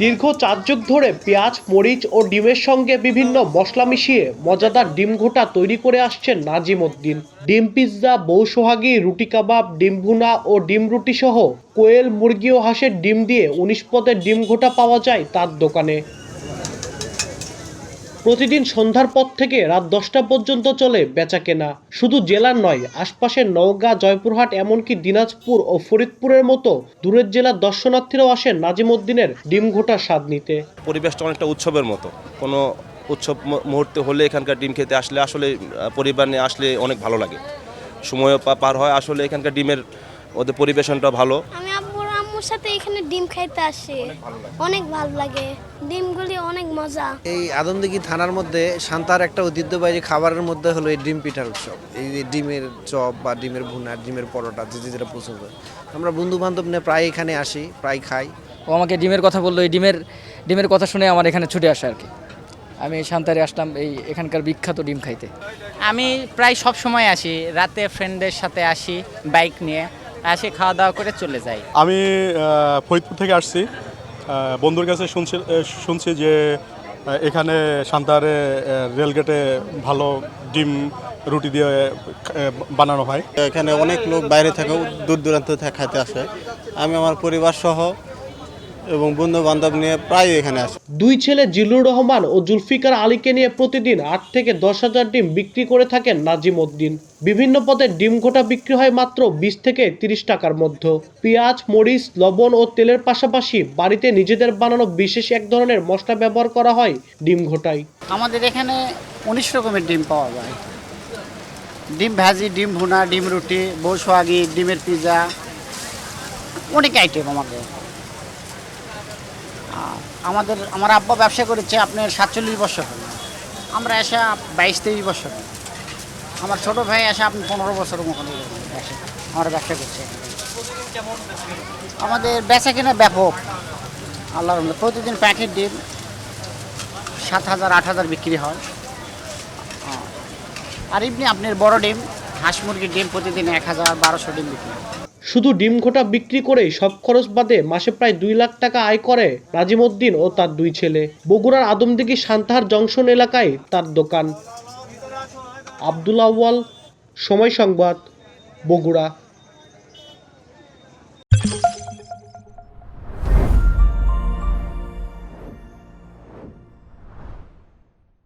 দীর্ঘ 4 যুগ ধরে পেঁয়াজ, মরিচ ও ডিমের সঙ্গে বিভিন্ন মশলা মিশিয়ে মজাদার ডিম ঘোটা তৈরি করে আসছেন নাজিম উদ্দিন। ডিম পিৎজা, বউ সোহাগী, রুটি কাবাব, ডিম ভুনা ও ডিম রুটি সহ কোয়েল, মুরগি ও হাঁসের ডিম দিয়ে 19 পদের ডিম ঘোটা পাওয়া যায় তার দোকানে। প্রতিদিন সন্ধ্যার পর থেকে রাত 10টা পর্যন্ত চলে বেচাকেনা। শুধু জেলার নয়, আশপাশের নওগাঁ, জয়পুরহাট এমনকি দিনাজপুর ও ফরিদপুরের মতো দূরের জেলার দর্শনার্থীরাও আসেন নাজিম উদ্দিনের ডিম ঘোটার স্বাদ নিতে। পরিবেশটা অনেকটা উৎসবের মতো। কোনো উৎসব মুহূর্তে হলে এখানকার ডিম খেতে আসলে আসলে পরিবার নিয়ে আসলে অনেক ভালো লাগে, সময়ও পার হয়। আসলে এখানকার ডিমের ওদের পরিবেশনটা ভালো। আমি আম্মুর সাথে এখানে ডিম খাইতে আসি, অনেক ভালো লাগে। ডিমগুলি অনেক মজা। এই আদমদীঘি থানার মধ্যে শান্তার একটা ঐতিহ্যবাহী খাবারের মধ্যে হলো এই ডিম পিঠার উৎসব। এই ডিমের চপ বা ডিমের ভুনা, ডিমের পরোটা, যেটা পছন্দ হয়। আমরা বন্ধু বান্ধব নিয়ে প্রায় এখানে আসি, প্রায় খাই। ও আমাকে ডিমের কথা বললো, এই ডিমের কথা শুনে আমার এখানে ছুটে আসে আর কি। আমি শান্তারে আসলাম এখানকার বিখ্যাত ডিম খাইতে। আমি প্রায় সব সময় আসি, রাতে ফ্রেন্ডদের সাথে আসি, বাইক নিয়ে আসি, খাওয়া দাওয়া করে চলে যাই। আমি ফরিদপুর থেকে আসছি। বন্ধুর কাছে শুনছি যে এখানে শান্তারে রেলগেটে ভালো ডিম রুটি দিয়ে বানানো হয়। এখানে অনেক লোক বাইরে থেকেও দূর দূরান্ত থেকে খাইতে আসে। আমি আমার পরিবার সহ এবং বন্ধু বান্ধব নিয়ে প্রায় এখানে আসি। দুই ছেলে জিল্লুর রহমান ও জুলফিকার আলীকে নিয়ে প্রতিদিন 8 থেকে 10,000 ডিম বিক্রি করে থাকেন নাজিম উদ্দিন। বিভিন্ন পদের ডিম ঘোটা বিক্রি হয় মাত্র 20 থেকে 30 টাকার মধ্যে। পেঁয়াজ, মরিচ, লবণ ও তেলের পাশাপাশি বাড়িতে নিজেদের বানানো বিশেষ এক ধরনের মশলা ব্যবহার করা হয় ডিম ঘোটায়। আমাদের এখানে 19 রকমের ডিম পাওয়া যায়। ডিম ভাজি, ডিম ভুনা, ডিম রুটি, বউ সোহাগী, ডিমের পিৎজা, অনেক আইটেম আমাদের। আমার আব্বা ব্যবসা করেছে আপনার 47 বছর হলো। আমরা এসে 22-23 বছর হলো। আমার ছোট ভাই এসে আপনি 15 বছর মতো আমরা ব্যবসা করছি। আমাদের বেচা কিনা ব্যাপক, আল্লাহর রহমতে। প্রতিদিন প্যাকেট ডিম 7,000-8,000 বিক্রি হয়। আর এমনি আপনার বড় ডিম, হাঁস মুরগির ডিম প্রতিদিন 1,000-1,200 ডিম বিক্রি হয়। শুধু ডিম ঘোটা বিক্রি করেই সব খরচ বাদে মাসে প্রায় 2 লাখ টাকা আয় করে নাজিম উদ্দিন ও তার দুই ছেলে। বগুড়ার আদমদীঘি সান্তাহার জংশন এলাকায় তার দোকান। আব্দুল আউয়াল, সময় সংবাদ, বগুড়া।